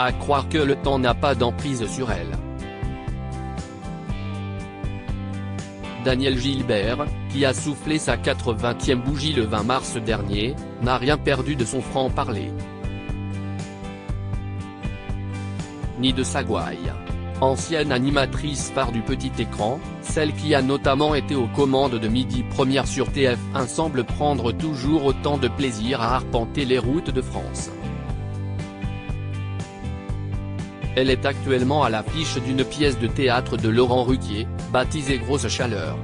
À croire que le temps n'a pas d'emprise sur elle. Daniel Gilbert, qui a soufflé sa 80e bougie le 20 mars dernier, n'a rien perdu de son franc-parler. Ni de sa gouaille. Ancienne animatrice phare du petit écran, celle qui a notamment été aux commandes de Midi Première sur TF1 semble prendre toujours autant de plaisir à arpenter les routes de France. Elle est actuellement à l'affiche d'une pièce de théâtre de Laurent Ruquier, baptisée Grosse Chaleur.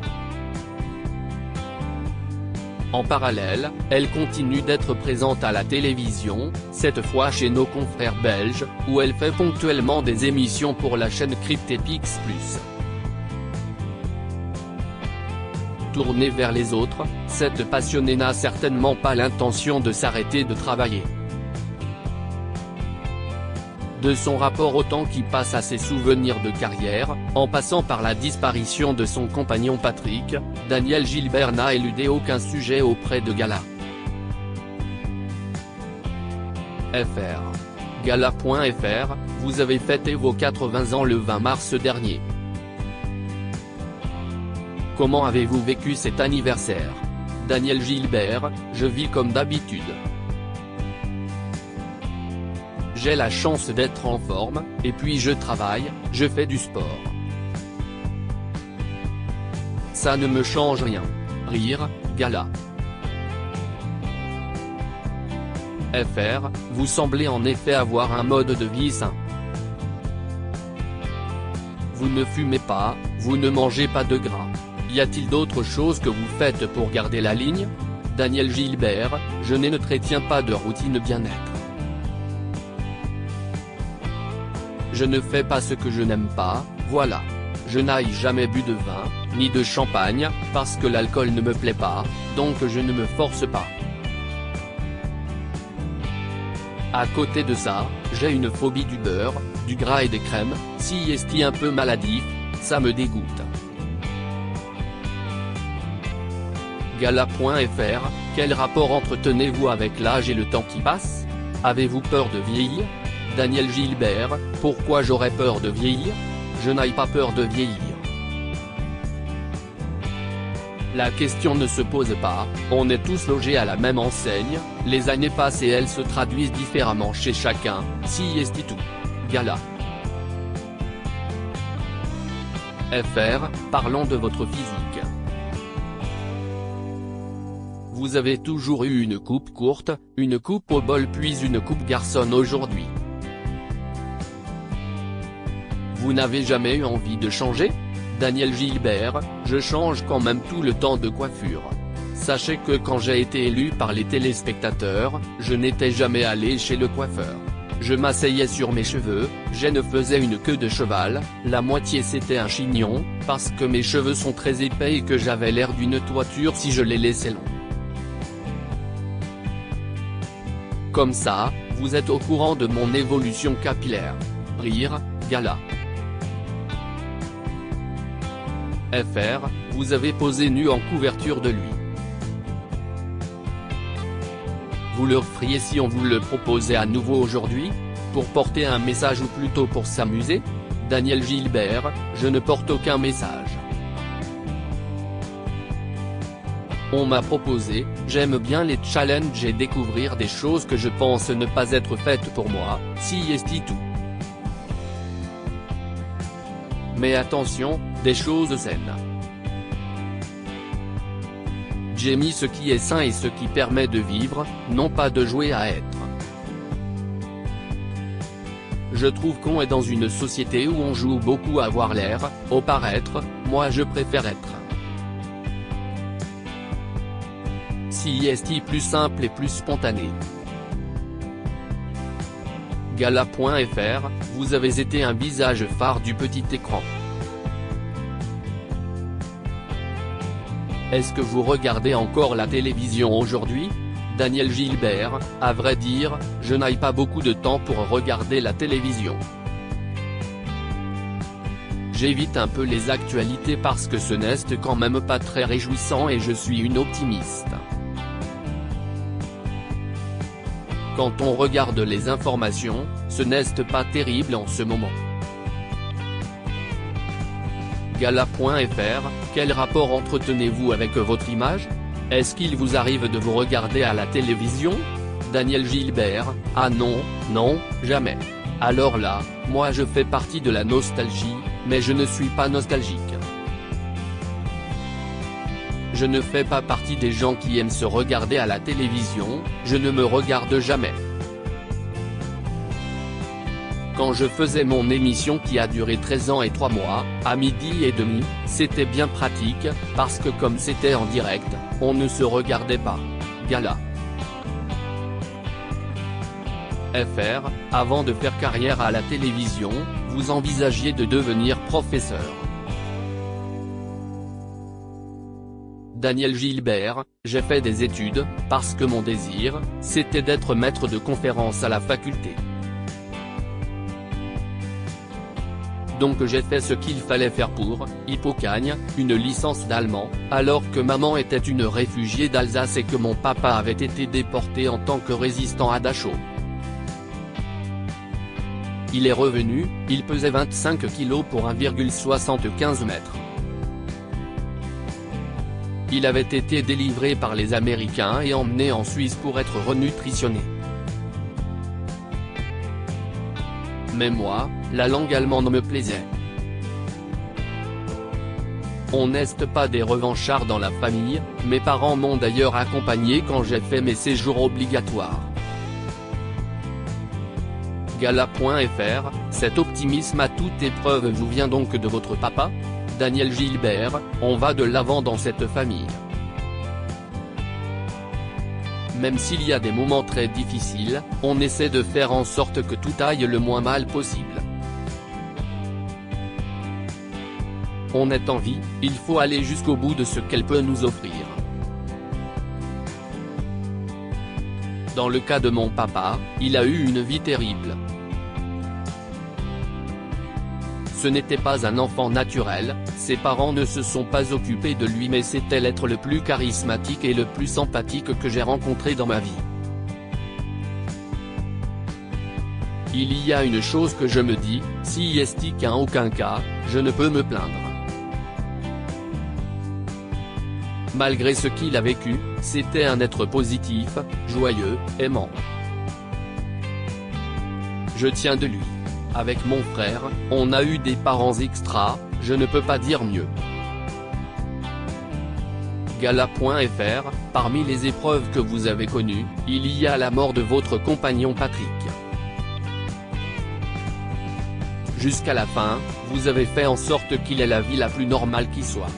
En parallèle, elle continue d'être présente à la télévision, cette fois chez nos confrères belges, où elle fait ponctuellement des émissions pour la chaîne Cryptépix+. Tournée vers les autres, cette passionnée n'a certainement pas l'intention de s'arrêter de travailler. De son rapport au temps qui passe à ses souvenirs de carrière, en passant par la disparition de son compagnon Patrick, Daniel Gilbert n'a éludé aucun sujet auprès de Gala. FR. Gala.fr, vous avez fêté vos 80 ans le 20 mars dernier. Comment avez-vous vécu cet anniversaire? Daniel Gilbert, je vis comme d'habitude. J'ai la chance d'être en forme, et puis je travaille, je fais du sport. Ça ne me change rien. Rire, Gala. FR, vous semblez en effet avoir un mode de vie sain. Vous ne fumez pas, vous ne mangez pas de gras. Y a-t-il d'autres choses que vous faites pour garder la ligne? Daniel Gilbert, je n'entretiens pas de routine bien-être. Je ne fais pas ce que je n'aime pas, voilà. Je n'ai jamais bu de vin, ni de champagne, parce que l'alcool ne me plaît pas, donc je ne me force pas. À côté de ça, j'ai une phobie du beurre, du gras et des crèmes, si est un peu maladif, ça me dégoûte. Gala.fr, quel rapport entretenez-vous avec l'âge et le temps qui passe? Avez-vous peur de vieillir? Daniel Gilbert, pourquoi j'aurais peur de vieillir? Je n'ai pas peur de vieillir. La question ne se pose pas, on est tous logés à la même enseigne, les années passent et elles se traduisent différemment chez chacun, si est tout. Gala. FR, parlons de votre physique. Vous avez toujours eu une coupe courte, une coupe au bol puis une coupe garçonne aujourd'hui. Vous n'avez jamais eu envie de changer? Daniel Gilbert, je change quand même tout le temps de coiffure. Sachez que quand j'ai été élu par les téléspectateurs, je n'étais jamais allé chez le coiffeur. Je m'asseyais sur mes cheveux, je ne faisais une queue de cheval, la moitié c'était un chignon, parce que mes cheveux sont très épais et que j'avais l'air d'une toiture si je les laissais longs. Comme ça, vous êtes au courant de mon évolution capillaire. Rire, Gala. FR, vous avez posé nu en couverture de lui. Vous le referiez si on vous le proposait à nouveau aujourd'hui? Pour porter un message ou plutôt pour s'amuser? Daniel Gilbert, je ne porte aucun message. On m'a proposé, j'aime bien les challenges et découvrir des choses que je pense ne pas être faites pour moi, si est tout. Mais attention, des choses saines. J'ai mis ce qui est sain et ce qui permet de vivre, non pas de jouer à être. Je trouve qu'on est dans une société où on joue beaucoup à avoir l'air, au paraître, moi je préfère être. Si est plus simple et plus spontané. Gala.fr, vous avez été un visage phare du petit écran. Est-ce que vous regardez encore la télévision aujourd'hui? Daniel Gilbert, à vrai dire, je n'ai pas beaucoup de temps pour regarder la télévision. J'évite un peu les actualités parce que ce n'est quand même pas très réjouissant et je suis une optimiste. Quand on regarde les informations, ce n'est pas terrible en ce moment. Gala.fr, quel rapport entretenez-vous avec votre image? Est-ce qu'il vous arrive de vous regarder à la télévision? Daniel Gilbert, ah non, non, jamais. Alors là, moi je fais partie de la nostalgie, mais je ne suis pas nostalgique. Je ne fais pas partie des gens qui aiment se regarder à la télévision, je ne me regarde jamais. Quand je faisais mon émission qui a duré 13 ans et 3 mois, à 12h30, c'était bien pratique, parce que comme c'était en direct, on ne se regardait pas. Gala. FR, avant de faire carrière à la télévision, vous envisagiez de devenir professeur. Daniel Gilbert, j'ai fait des études, parce que mon désir, c'était d'être maître de conférences à la faculté. Donc j'ai fait ce qu'il fallait faire pour, Hippocagne, une licence d'allemand, alors que maman était une réfugiée d'Alsace et que mon papa avait été déporté en tant que résistant à Dachau. Il est revenu, il pesait 25 kg pour 1,75 m. Il avait été délivré par les Américains et emmené en Suisse pour être renutritionné. Mais moi, la langue allemande me plaisait. On n'est pas des revanchards dans la famille, mes parents m'ont d'ailleurs accompagné quand j'ai fait mes séjours obligatoires. Gala.fr, cet optimisme à toute épreuve vous vient donc de votre papa? Daniel Gilbert, on va de l'avant dans cette famille. Même s'il y a des moments très difficiles, on essaie de faire en sorte que tout aille le moins mal possible. On est en vie, il faut aller jusqu'au bout de ce qu'elle peut nous offrir. Dans le cas de mon papa, il a eu une vie terrible. Ce n'était pas un enfant naturel, ses parents ne se sont pas occupés de lui mais c'était l'être le plus charismatique et le plus sympathique que j'ai rencontré dans ma vie. Il y a une chose que je me dis, si est qu'en aucun cas, je ne peux me plaindre. Malgré ce qu'il a vécu, c'était un être positif, joyeux, aimant. Je tiens de lui. Avec mon frère, on a eu des parents extra, je ne peux pas dire mieux. Gala.fr, parmi les épreuves que vous avez connues, il y a la mort de votre compagnon Patrick. Jusqu'à la fin, vous avez fait en sorte qu'il ait la vie la plus normale qui soit.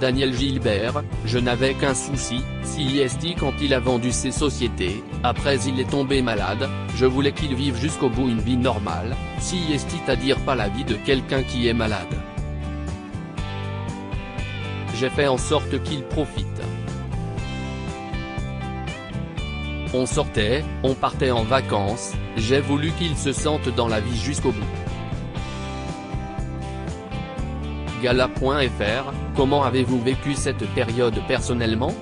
Daniel Gilbert, je n'avais qu'un souci, si quand il a vendu ses sociétés, après il est tombé malade, je voulais qu'il vive jusqu'au bout une vie normale, si c'est-à-dire pas la vie de quelqu'un qui est malade. J'ai fait en sorte qu'il profite. On sortait, on partait en vacances, j'ai voulu qu'il se sente dans la vie jusqu'au bout. Gala.fr, comment avez-vous vécu cette période personnellement?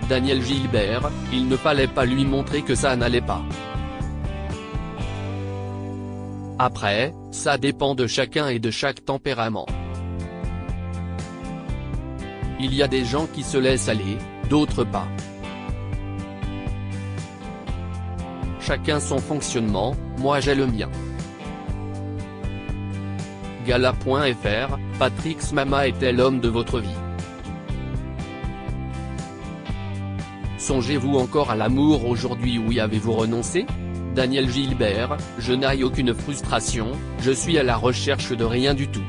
Daniel Gilbert, il ne fallait pas lui montrer que ça n'allait pas. Après, ça dépend de chacun et de chaque tempérament. Il y a des gens qui se laissent aller, d'autres pas. Chacun son fonctionnement, moi j'ai le mien. Gala.fr, Patrick's Mama est-elle l'homme de votre vie? Songez-vous encore à l'amour aujourd'hui ou y avez-vous renoncé? Daniel Gilbert, je n'ai aucune frustration, je suis à la recherche de rien du tout.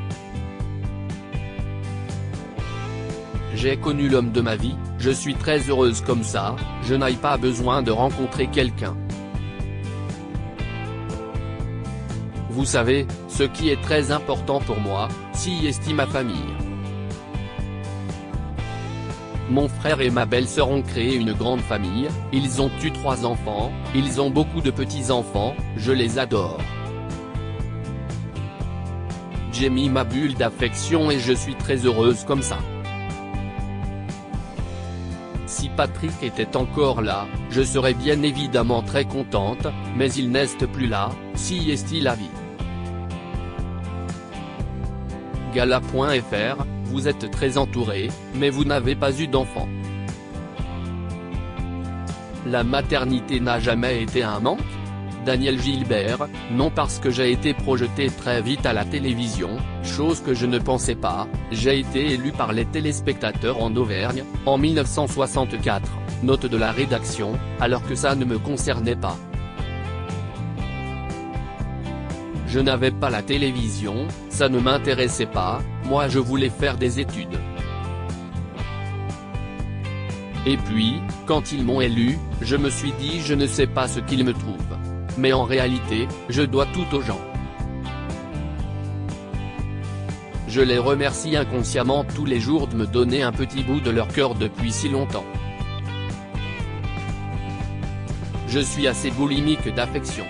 J'ai connu l'homme de ma vie, je suis très heureuse comme ça, je n'ai pas besoin de rencontrer quelqu'un. Vous savez, ce qui est très important pour moi, si est ma famille. Mon frère et ma belle-sœur ont créé une grande famille, ils ont eu 3 enfants, ils ont beaucoup de petits-enfants, je les adore. J'ai mis ma bulle d'affection et je suis très heureuse comme ça. Si Patrick était encore là, je serais bien évidemment très contente, mais il n'est plus là, si est-il la vie. Gala.fr, vous êtes très entouré, mais vous n'avez pas eu d'enfant. La maternité n'a jamais été un manque ? Daniel Gilbert, non, parce que j'ai été projeté très vite à la télévision, chose que je ne pensais pas. J'ai été élu par les téléspectateurs en Auvergne, en 1964, note de la rédaction, alors que ça ne me concernait pas. Je n'avais pas la télévision, ça ne m'intéressait pas, moi je voulais faire des études. Et puis, quand ils m'ont élu, je me suis dit je ne sais pas ce qu'ils me trouvent. Mais en réalité, je dois tout aux gens. Je les remercie inconsciemment tous les jours de me donner un petit bout de leur cœur depuis si longtemps. Je suis assez boulimique d'affection.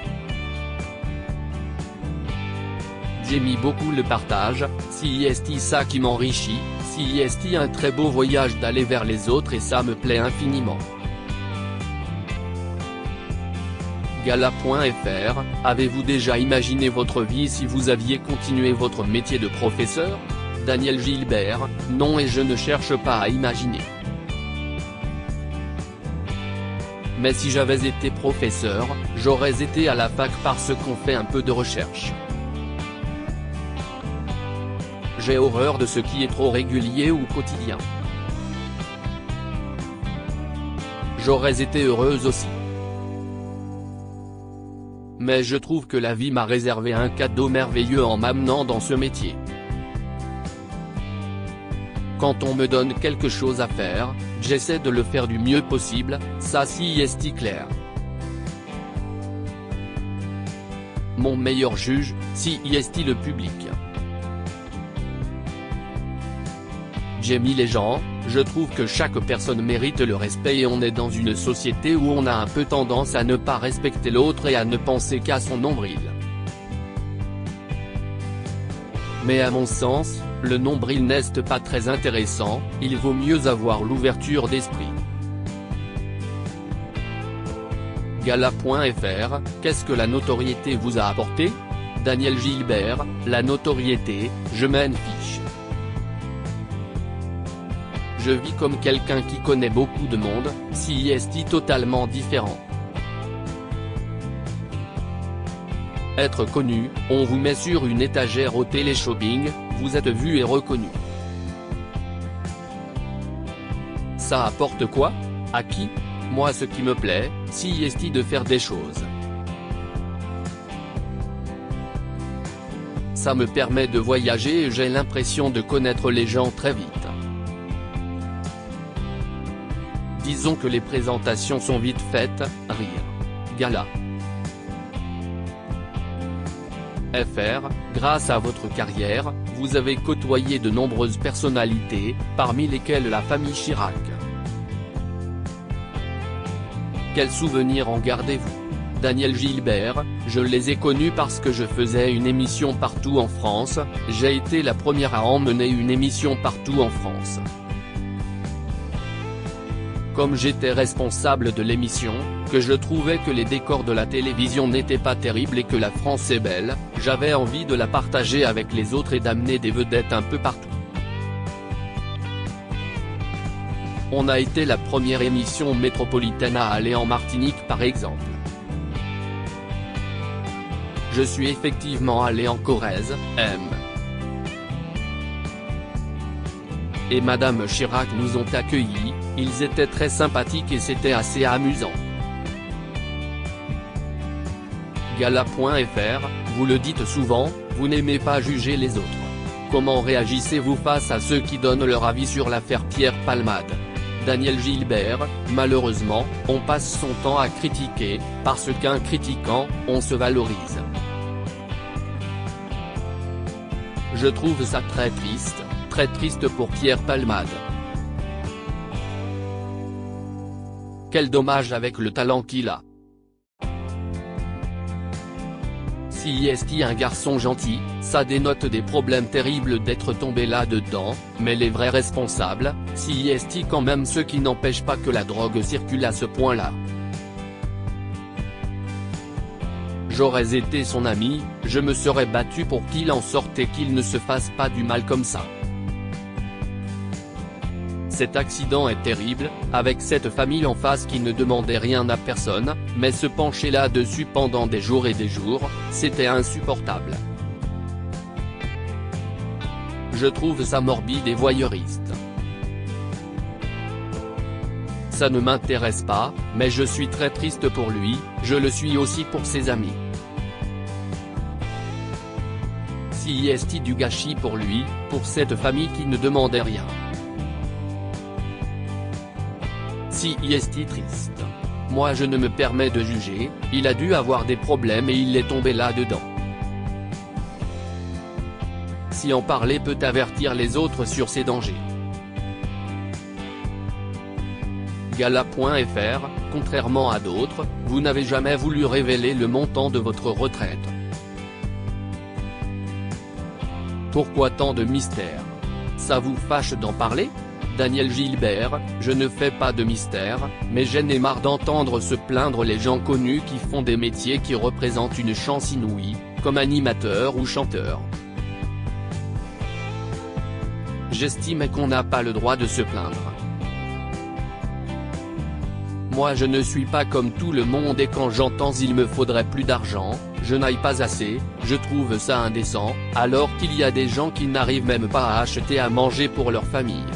J'aime beaucoup le partage, si est ça qui m'enrichit, si est un très beau voyage d'aller vers les autres et ça me plaît infiniment. Gala.fr, avez-vous déjà imaginé votre vie si vous aviez continué votre métier de professeur ? Daniel Gilbert, non, et je ne cherche pas à imaginer. Mais si j'avais été professeur, j'aurais été à la fac parce qu'on fait un peu de recherche. J'ai horreur de ce qui est trop régulier ou quotidien. J'aurais été heureuse aussi. Mais je trouve que la vie m'a réservé un cadeau merveilleux en m'amenant dans ce métier. Quand on me donne quelque chose à faire, j'essaie de le faire du mieux possible, ça si est clair. Mon meilleur juge, si est le public. J'aime les gens, je trouve que chaque personne mérite le respect et on est dans une société où on a un peu tendance à ne pas respecter l'autre et à ne penser qu'à son nombril. Mais à mon sens, le nombril n'est pas très intéressant, il vaut mieux avoir l'ouverture d'esprit. Gala.fr, qu'est-ce que la notoriété vous a apporté ? Daniel Gilbert, la notoriété, je m'en fiche. Je vis comme quelqu'un qui connaît beaucoup de monde, si est totalement différent. Être connu, on vous met sur une étagère au télé-shopping, vous êtes vu et reconnu. Ça apporte quoi ? À qui ? Moi ce qui me plaît, si est de faire des choses. Ça me permet de voyager et j'ai l'impression de connaître les gens très vite. Disons que les présentations sont vite faites, rire. Gala. FR, grâce à votre carrière, vous avez côtoyé de nombreuses personnalités, parmi lesquelles la famille Chirac. Quels souvenirs en gardez-vous ? Daniel Gilbert, je les ai connus parce que je faisais une émission partout en France, j'ai été la première à emmener une émission partout en France. Comme j'étais responsable de l'émission, que je trouvais que les décors de la télévision n'étaient pas terribles et que la France est belle, j'avais envie de la partager avec les autres et d'amener des vedettes un peu partout. On a été la première émission métropolitaine à aller en Martinique par exemple. Je suis effectivement allé en Corrèze, et Madame Chirac nous ont accueillis, ils étaient très sympathiques et c'était assez amusant. Gala.fr, vous le dites souvent, vous n'aimez pas juger les autres. Comment réagissez-vous face à ceux qui donnent leur avis sur l'affaire Pierre Palmade ? Daniel Gilbert, malheureusement, on passe son temps à critiquer, parce qu'en critiquant, on se valorise. Je trouve ça très triste pour Pierre Palmade. Quel dommage avec le talent qu'il a. Si est un garçon gentil, Ça dénote des problèmes terribles d'être tombé là-dedans, mais les vrais responsables, CIST quand même, ce qui n'empêche pas que la drogue circule à ce point-là. J'aurais été son ami, je me serais battu pour qu'il en sorte et qu'il ne se fasse pas du mal comme ça. Cet accident est terrible, avec cette famille en face qui ne demandait rien à personne, mais se pencher là-dessus pendant des jours et des jours, c'était insupportable. Je trouve ça morbide et voyeuriste. Ça ne m'intéresse pas, mais je suis très triste pour lui, je le suis aussi pour ses amis. CIST du gâchis pour lui, pour cette famille qui ne demandait rien. CIST triste. Moi je ne me permets de juger, il a dû avoir des problèmes et il est tombé là-dedans. Si en parler peut avertir les autres sur ces dangers. Gala.fr, contrairement à d'autres, vous n'avez jamais voulu révéler le montant de votre retraite. Pourquoi tant de mystère? Ça vous fâche d'en parler? Daniel Gilbert, je ne fais pas de mystère, mais j'en ai marre d'entendre se plaindre les gens connus qui font des métiers qui représentent une chance inouïe, comme animateur ou chanteur. J'estime qu'on n'a pas le droit de se plaindre. Moi je ne suis pas comme tout le monde et quand j'entends il me faudrait plus d'argent, je n'aille pas assez, je trouve ça indécent, alors qu'il y a des gens qui n'arrivent même pas à acheter à manger pour leur famille.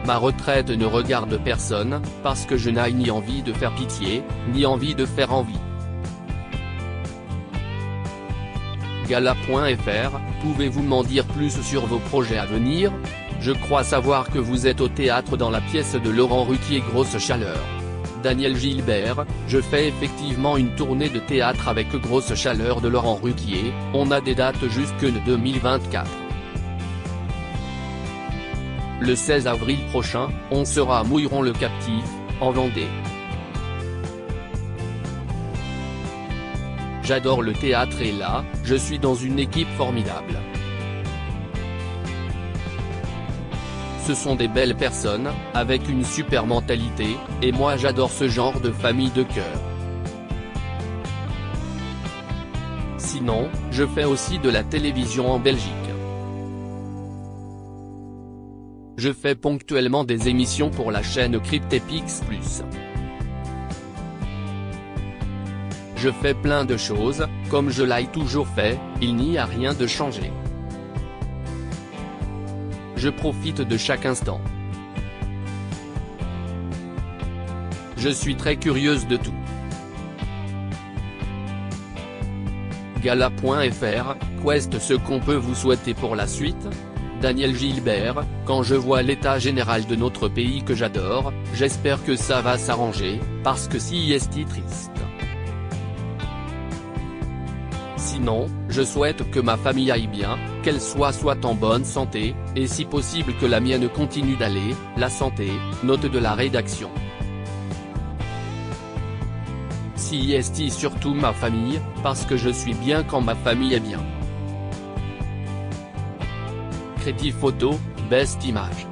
Ma retraite ne regarde personne, parce que je n'ai ni envie de faire pitié, ni envie de faire envie. Gala.fr, pouvez-vous m'en dire plus sur vos projets à venir? Je crois savoir que vous êtes au théâtre dans la pièce de Laurent Ruquier Grosse Chaleur. Daniel Gilbert, je fais effectivement une tournée de théâtre avec Grosse Chaleur de Laurent Ruquier, on a des dates jusque 2024. Le 16 avril prochain, on sera à Mouilleron-le-Captif, en Vendée. J'adore le théâtre et là, je suis dans une équipe formidable. Ce sont des belles personnes, avec une super mentalité, et moi j'adore ce genre de famille de cœur. Sinon, je fais aussi de la télévision en Belgique. Je fais ponctuellement des émissions pour la chaîne Cryptepix+. Je fais plein de choses, comme je l'ai toujours fait, il n'y a rien de changé. Je profite de chaque instant. Je suis très curieuse de tout. Gala.fr, Quest, ce qu'on peut vous souhaiter pour la suite? Daniel Gilbert, quand je vois l'état général de notre pays que j'adore, j'espère que ça va s'arranger, parce que CIST triste. Sinon, je souhaite que ma famille aille bien, qu'elle soit en bonne santé, et si possible que la mienne continue d'aller, la santé, note de la rédaction. CIST surtout ma famille, parce que je suis bien quand ma famille est bien. Crédit photo, best image.